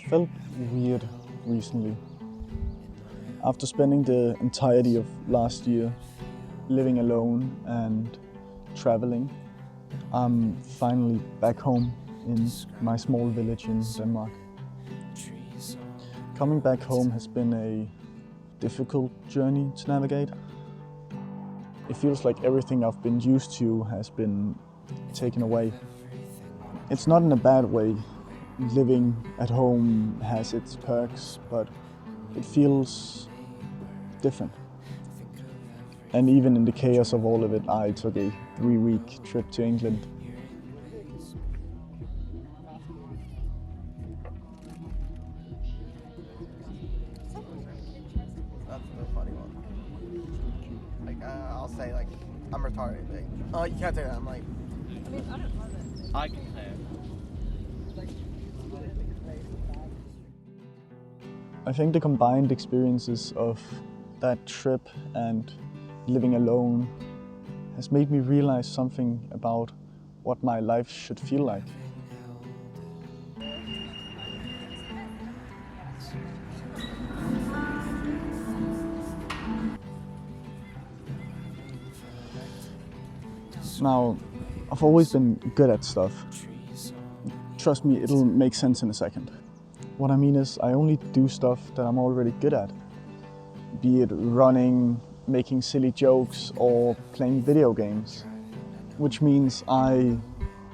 felt weird recently. After spending the entirety of last year living alone and traveling, I'm finally back home in my small village in Denmark. Coming back home has been a difficult journey to navigate. It feels like everything I've been used to has been taken away. It's not in a bad way. Living at home has its perks, but it feels different. And even in the chaos of all of it, I took a 3-week trip to England. That's the funny one. Like, I'll say, like, I'm retarded. Like, oh, you can't say that. I'm like, I mean, I don't love it. I can say it. I think the combined experiences of that trip and living alone has made me realize something about what my life should feel like. Now, I've always been good at stuff. Trust me, it'll make sense in a second. What I mean is, I only do stuff that I'm already good at. Be it running, making silly jokes, or playing video games. Which means I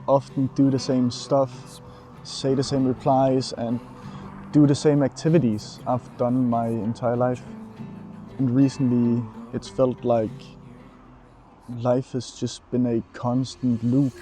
often do the same stuff, say the same replies, and do the same activities I've done my entire life. And recently, it's felt like life has just been a constant loop.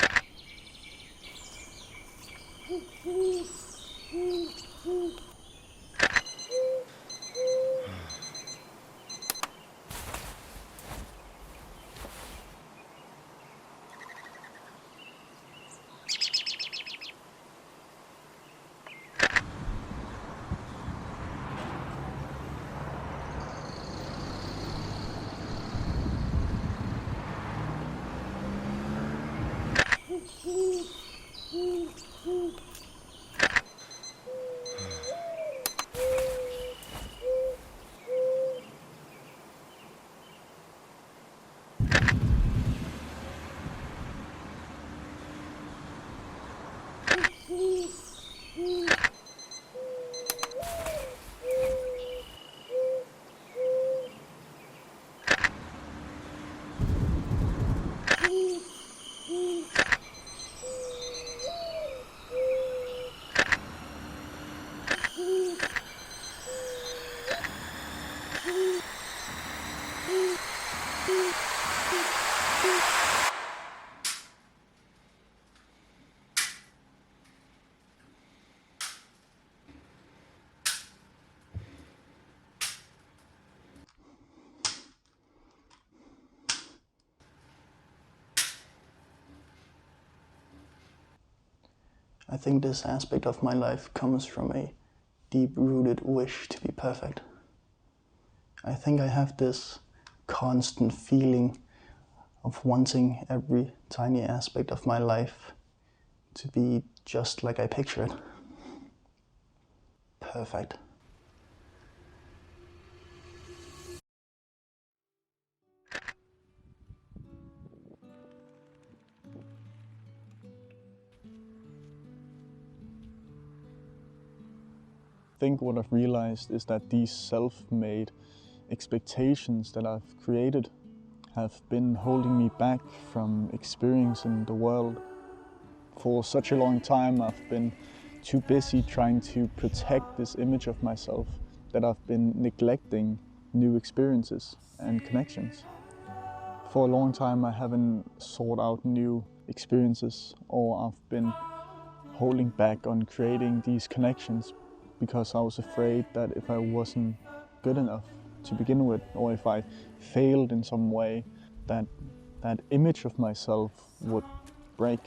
I think this aspect of my life comes from a deep-rooted wish to be perfect. I think I have this constant feeling of wanting every tiny aspect of my life to be just like I picture it. Perfect. I think what I've realized is that these self-made expectations that I've created have been holding me back from experiencing the world. For such a long time I've been too busy trying to protect this image of myself that I've been neglecting new experiences and connections. For a long time I haven't sought out new experiences, or I've been holding back on creating these connections because I was afraid that if I wasn't good enough to begin with, or if I failed in some way, that image of myself would break.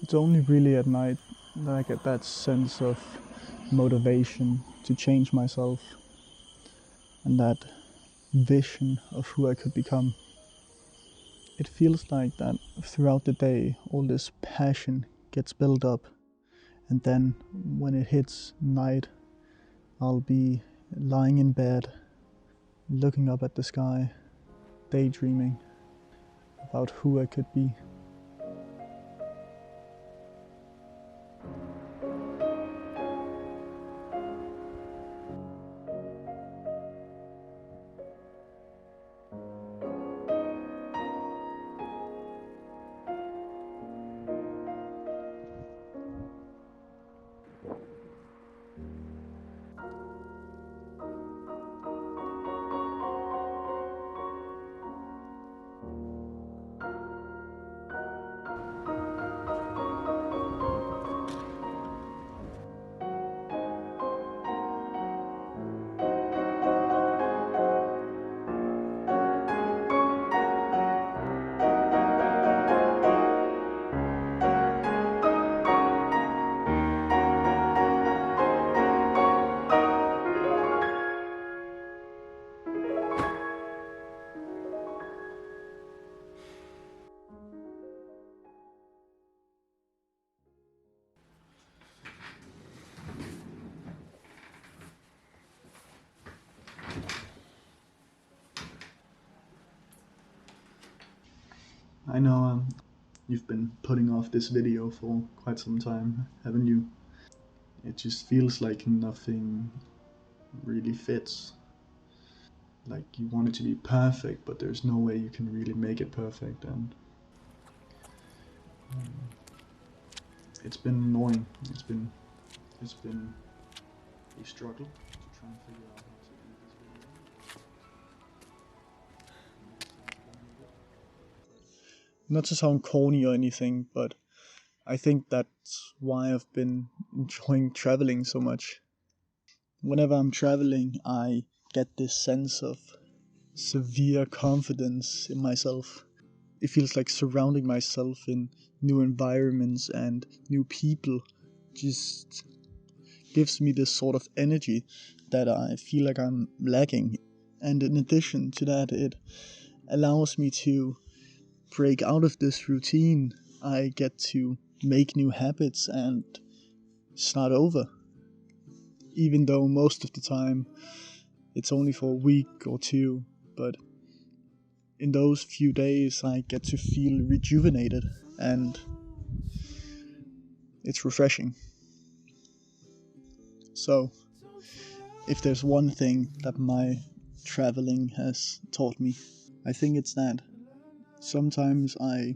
It's only really at night that I get that sense of motivation to change myself and that vision of who I could become. It feels like that throughout the day, all this passion gets built up, and then when it hits night, I'll be lying in bed, looking up at the sky, daydreaming about who I could be. I know you've been putting off this video for quite some time, haven't you? It just feels like nothing really fits. Like you want it to be perfect, but there's no way you can really make it perfect, and it's been annoying. It's been a struggle to try and figure out how to do this video. Not to sound corny or anything, but I think that's why I've been enjoying traveling so much. Whenever I'm traveling, I get this sense of severe confidence in myself. It feels like surrounding myself in new environments and new people just gives me this sort of energy that I feel like I'm lacking. And in addition to that, it allows me to break out of this routine. I get to make new habits and start over. Even though most of the time it's only for a week or two, but in those few days I get to feel rejuvenated, and it's refreshing. So, if there's one thing that my traveling has taught me, I think it's that sometimes I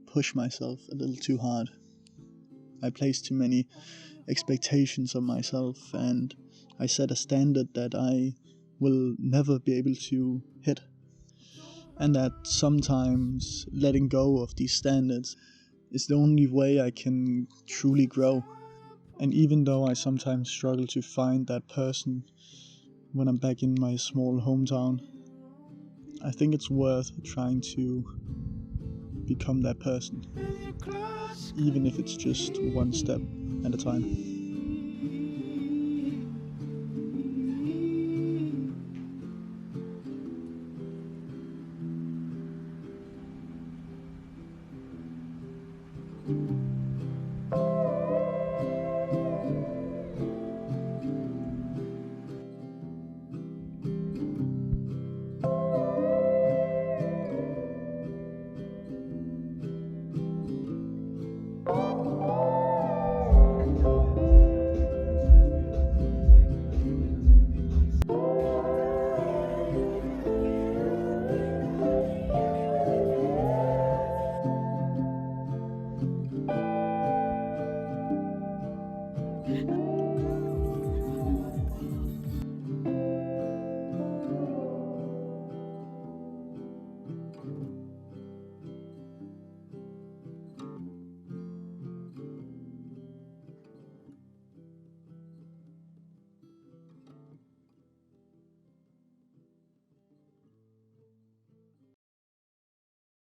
push myself a little too hard. I place too many expectations on myself, and I set a standard that I will never be able to hit. And that sometimes letting go of these standards is the only way I can truly grow. And even though I sometimes struggle to find that person when I'm back in my small hometown, I think it's worth trying to become that person, even if it's just one step at a time.